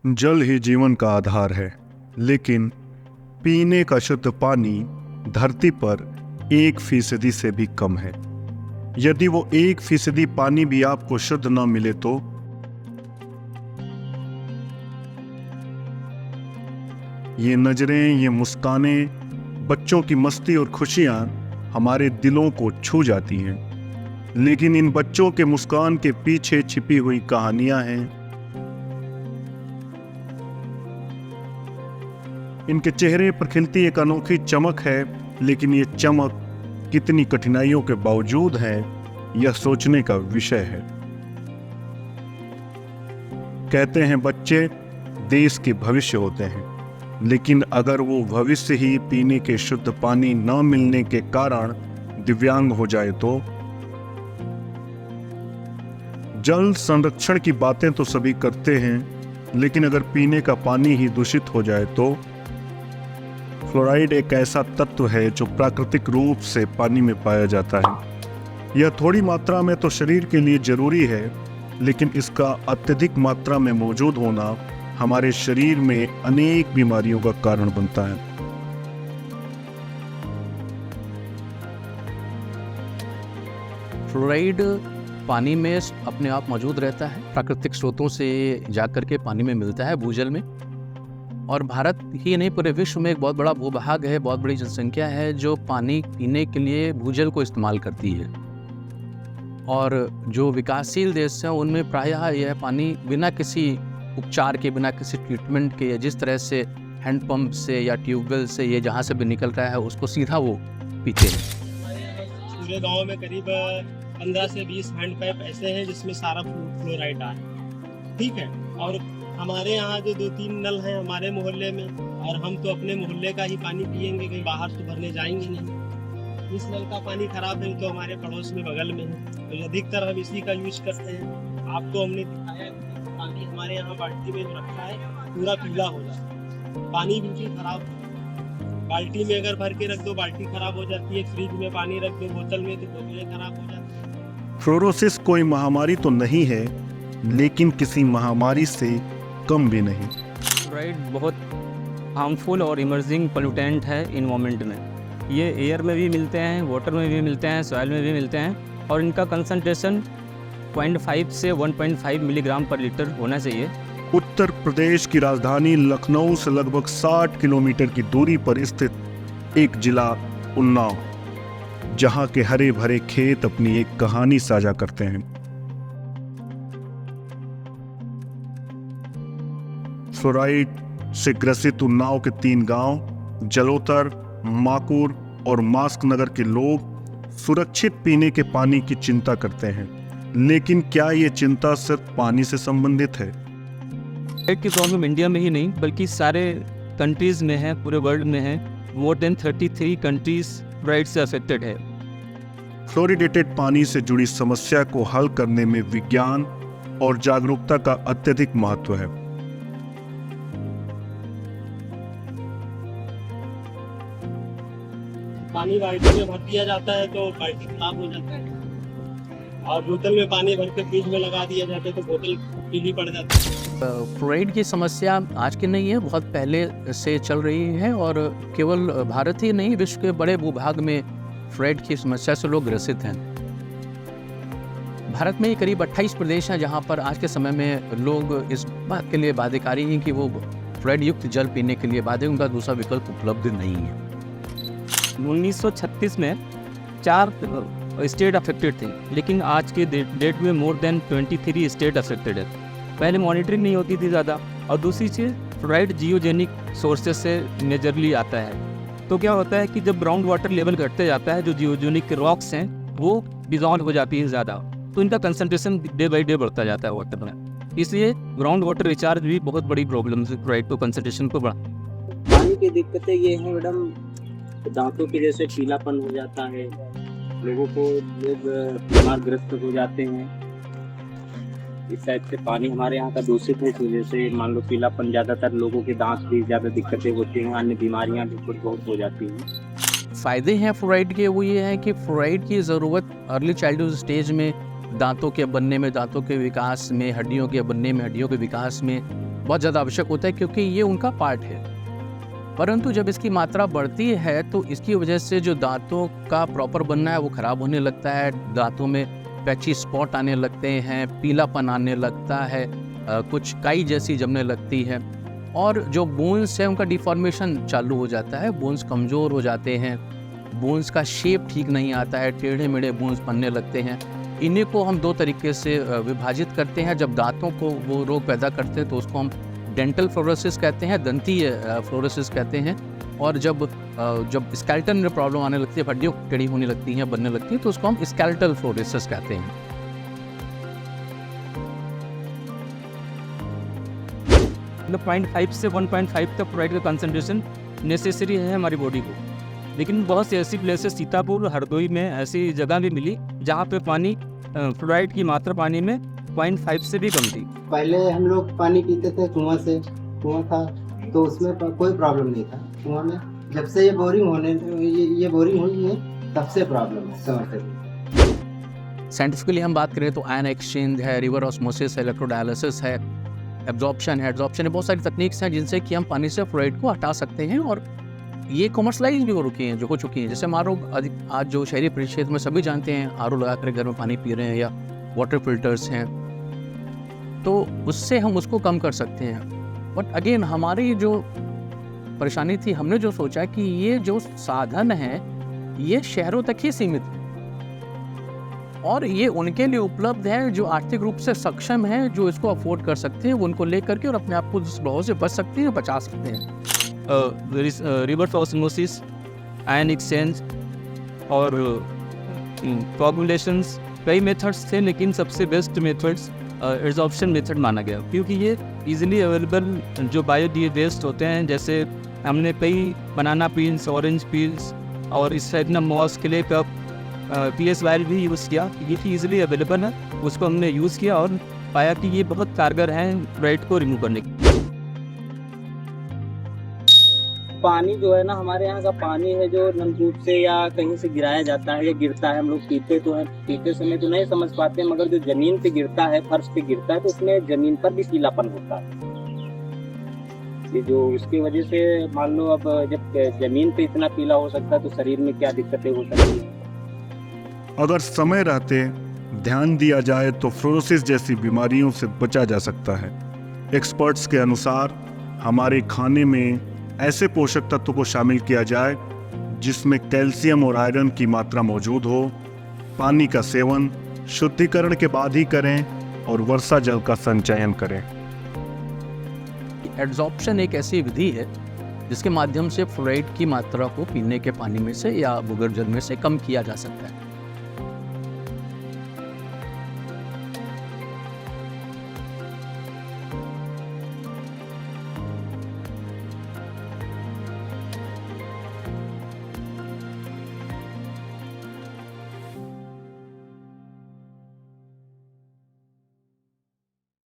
जल ही जीवन का आधार है, लेकिन पीने का शुद्ध पानी धरती पर 1% से भी कम है। यदि वो 1% पानी भी आपको शुद्ध न मिले तो ये नजरें, ये मुस्कानें, बच्चों की मस्ती और खुशियां हमारे दिलों को छू जाती हैं। लेकिन इन बच्चों के मुस्कान के पीछे छिपी हुई कहानियां हैं। इनके चेहरे पर खिलती एक अनोखी चमक है, लेकिन ये चमक कितनी कठिनाइयों के बावजूद है, यह सोचने का विषय है। कहते हैं बच्चे देश के भविष्य होते हैं, लेकिन अगर वो भविष्य ही पीने के शुद्ध पानी न मिलने के कारण दिव्यांग हो जाए तो? जल संरक्षण की बातें तो सभी करते हैं, लेकिन अगर पीने का पानी ही दूषित हो जाए तो? फ्लोराइड एक ऐसा तत्व है जो प्राकृतिक रूप से पानी में पाया जाता है। यह थोड़ी मात्रा में तो शरीर के लिए जरूरी है, लेकिन इसका अत्यधिक मात्रा में मौजूद होना हमारे शरीर में अनेक बीमारियों का कारण बनता है। फ्लोराइड पानी में अपने आप मौजूद रहता है, प्राकृतिक स्रोतों से जाकर के पानी में मिलता है भूजल में। और भारत ही नहीं, पूरे विश्व में एक बहुत बड़ा भूभाग है, बहुत बड़ी जनसंख्या है जो पानी पीने के लिए भूजल को इस्तेमाल करती है। और जो विकासशील देश हैं उनमें प्रायः यह पानी बिना किसी उपचार के, बिना किसी ट्रीटमेंट के, या जिस तरह से हैंडपम्प से या ट्यूबवेल से ये जहाँ से भी निकल रहा है उसको सीधा वो पीते हैं। पूरे गांव में करीब 15 से 20 हैंडपैप ऐसे हैं जिसमें सारा फ्लोराइड है, ठीक है। और हमारे यहाँ जो 2-3 नल हैं हमारे मोहल्ले में, और हम तो अपने मोहल्ले का ही पानी पियेंगे, कहीं बाहर तो भरने जाएंगे नहीं। इस नल का पानी खराब है तो हमारे पड़ोस में बगल में है, तो अधिकतर हम इसी का यूज करते हैं। आपको हमने दिखाया पानी हमारे यहाँ बाल्टी में जो रखा है पूरा पीला हो जाता है, पानी बिल्कुल खराब। बाल्टी में अगर भर के रख दो बाल्टी खराब हो जाती है, फ्रिज में पानी रख दो बोतल में तो बोतलें खराब हो जाती है। फ्लोरोसिस कोई महामारी तो नहीं है, लेकिन किसी महामारी से कम भी नहीं। फ्लोराइड बहुत हार्मफुल और इमर्जिंग पोल्यूटेंट है इन्वायरमेंट में। ये एयर में भी मिलते हैं, वाटर में भी मिलते हैं, सॉइल में भी मिलते हैं, और इनका कंसंट्रेशन 0.5 से 1.5 मिलीग्राम पर लीटर होना चाहिए। उत्तर प्रदेश की राजधानी लखनऊ से लगभग 60 किलोमीटर की दूरी पर स्थित एक जिला उन्नाव, जहां के हरे भरे खेत अपनी एक कहानी साझा करते हैं। फ्लोराइड से ग्रसित उन्नाव के 3 गांव जलोतर, माकुर और मास्क नगर के लोग सुरक्षित पीने के पानी की चिंता करते हैं। लेकिन क्या ये चिंता सिर्फ पानी से संबंधित है? फ्लोराइड की प्रॉब्लम इंडिया में ही नहीं बल्कि सारे कंट्रीज़ में है, पूरे वर्ल्ड में है। मोर देन 33 कंट्रीज फ्लोराइड से अफेक्टेड है। फ्लोरिडेटेड पानी से जुड़ी समस्या को हल करने में विज्ञान और जागरूकता का अत्यधिक महत्व है। पानी बाल्टी में भर दिया जाता है तो बाल्टी खराब हो जाता है, और बोतल में पानी भर के फ्रिज में लगा दिया जाता है तो बोतल पीली पड़ जाती है। फ्लोराइड की समस्या आज की नहीं है, बहुत पहले से चल रही है, और केवल भारत ही नहीं, विश्व के बड़े भूभाग में फ्लोराइड की समस्या से लोग ग्रसित हैं। भारत में करीब 28 प्रदेश हैं जहां पर आज के समय में लोग इस बात के लिए बाध्यकारी हैं कि वो फ्लोराइड युक्त जल पीने के लिए बाध्य, उनका दूसरा विकल्प उपलब्ध नहीं है। 1936 में 4 स्टेट अफेक्टेड थे, लेकिन आज के डेट में मोर देन 23 स्टेट अफेक्टेड है। पहले मॉनिटरिंग नहीं होती थी ज़्यादा, और दूसरी चीज़ फ्लोराइड जियोजेनिक सोर्सेज से मेजरली आता है। तो क्या होता है कि जब ग्राउंड वाटर लेवल घटते जाता है, जो जियोजेनिक रॉक्स हैं वो डिजॉल्व हो जाती है ज़्यादा, तो इनका कंसंट्रेशन डे बाई डे बढ़ता जाता है वाटर में। इसलिए ग्राउंड वाटर रिचार्ज भी बहुत बड़ी प्रॉब्लम है फ्लोराइड को कंसंट्रेशन को बढ़ा। पानी की दिक्कतें ये हैं मैडम, दांतों की जैसे पीलापन हो जाता है, लोग बीमार ग्रस्त हो जाते हैं। इस टाइप से पानी हमारे यहाँ का दूषित है, तो जैसे मान लो पीलापन, ज़्यादातर लोगों के दांत भी ज़्यादा दिक्कतें होती हैं, अन्य बीमारियाँ भी कुछ बहुत हो जाती हैं। फ़ायदे हैं फ्लोराइड के, वो ये है कि फ्लोराइड की ज़रूरत अर्ली चाइल्डहुड स्टेज में दांतों के बनने में, दांतों के विकास में, हड्डियों के बनने में, हड्डियों के विकास में बहुत ज़्यादा आवश्यक होता है क्योंकि ये उनका पार्ट है। परंतु जब इसकी मात्रा बढ़ती है तो इसकी वजह से जो दांतों का प्रॉपर बनना है वो ख़राब होने लगता है, दांतों में पैची स्पॉट आने लगते हैं, पीलापन आने लगता है, कुछ काई जैसी जमने लगती है और जो बोन्स है उनका डिफॉर्मेशन चालू हो जाता है, बोन्स कमज़ोर हो जाते हैं, बोन्स का शेप ठीक नहीं आता है, टेढ़े मेढ़े बोन्स बनने लगते हैं। इन्हीं को हम दो तरीके से विभाजित करते हैं। जब दांतों को वो रोग पैदा करते हैं तो उसको हम डेंटल फ्लोरोसिस कहते हैं, दंतीय फ्लोरोसिस कहते हैं। और जब स्केलेटन में प्रॉब्लम आने लगती है, हड्डियाँ टेढ़ी होने लगती हैं, बनने लगती हैं, तो उसको हम स्केलेटल फ्लोरोसिस कहते हैं। मतलब 0.5 से 1.5 तक फ्लोराइड का कंसंट्रेशन नेसेसरी है हमारी बॉडी को। लेकिन बहुत सी ऐसी प्लेसेस, सीतापुर, हरदोई में ऐसी जगह भी मिली जहाँ पे पानी फ्लोराइड की मात्रा पानी में 0.5 से भी कम थी। पहले हम लोग पानी पीते थे कुआं से, कुआं था तो उसमें कोई प्रॉब्लम नहीं था कुआं में। जब से ये बोरिंग हुई है तब से प्रॉब्लम है समझ। साइंटिफिकली हम बात करें तो आयन एक्सचेंज है, रिवर ऑस्मोसिस है, इलेक्ट्रोडायलिसिस है, एब्जॉर्प्शन है, बहुत सारी तकनीक्स हैं जिनसे कि हम पानी से फ्लोराइड को हटा सकते हैं और ये कमर्शलाइज भी हो चुकी हैं। जैसे हमारे आज जो शहरी परिक्षेत्र में सभी जानते हैं आरओ लगा कर घर में पानी पी रहे हैं या वाटर फिल्टर्स हैं, तो उससे हम उसको कम कर सकते हैं। बट अगेन हमारी जो परेशानी थी, हमने जो सोचा कि ये जो साधन है ये शहरों तक ही सीमित है और ये उनके लिए उपलब्ध है जो आर्थिक रूप से सक्षम हैं, जो इसको अफोर्ड कर सकते हैं, उनको ले करके और अपने आप को इस प्रभाव से बच सकते हैं, बचा सकते हैं। रिवर्स ऑस्मोसिस, आयन एक्सचेंज और कोगुलेशंस, कई मेथड्स थे लेकिन सबसे बेस्ट मेथड्स एब्जॉर्प्शन मेथड माना गया क्योंकि ये इजीली अवेलेबल जो बायोडिग्रेडेबल होते हैं। जैसे हमने कई बनाना पील्स, ऑरेंज पील्स और इस टाइप ना moss clay cup, PS vial भी यूज़ किया। ये भी इजीली अवेलेबल है, उसको हमने यूज़ किया और पाया कि ये बहुत कारगर है फ्लोराइड को रिमूव करने की। पानी जो है ना, हमारे यहाँ का पानी है जो नलकूप से या कहीं से गिराया जाता है या गिरता है, हम लोग पीते समय तो नहीं समझ पाते, मगर जो जमीन पे गिरता है, फर्श पे गिरता है, तो उसमें जमीन पर भी पीलापन होता है। ये जो उसकी वजह से मान लो अब जब जमीन पे इतना पीला हो सकता है तो शरीर में क्या दिक्कतें हो सकती हैं। अगर समय रहते ध्यान दिया जाए तो फ्लोरोसिस जैसी बीमारियों से बचा जा सकता है। एक्सपर्ट्स के अनुसार हमारे खाने में ऐसे पोषक तत्व को शामिल किया जाए जिसमें कैल्शियम और आयरन की मात्रा मौजूद हो। पानी का सेवन शुद्धिकरण के बाद ही करें और वर्षा जल का संचयन करें। एब्जॉर्प्शन एक ऐसी विधि है जिसके माध्यम से फ्लोराइड की मात्रा को पीने के पानी में से या भूगर्भ जल में से कम किया जा सकता है।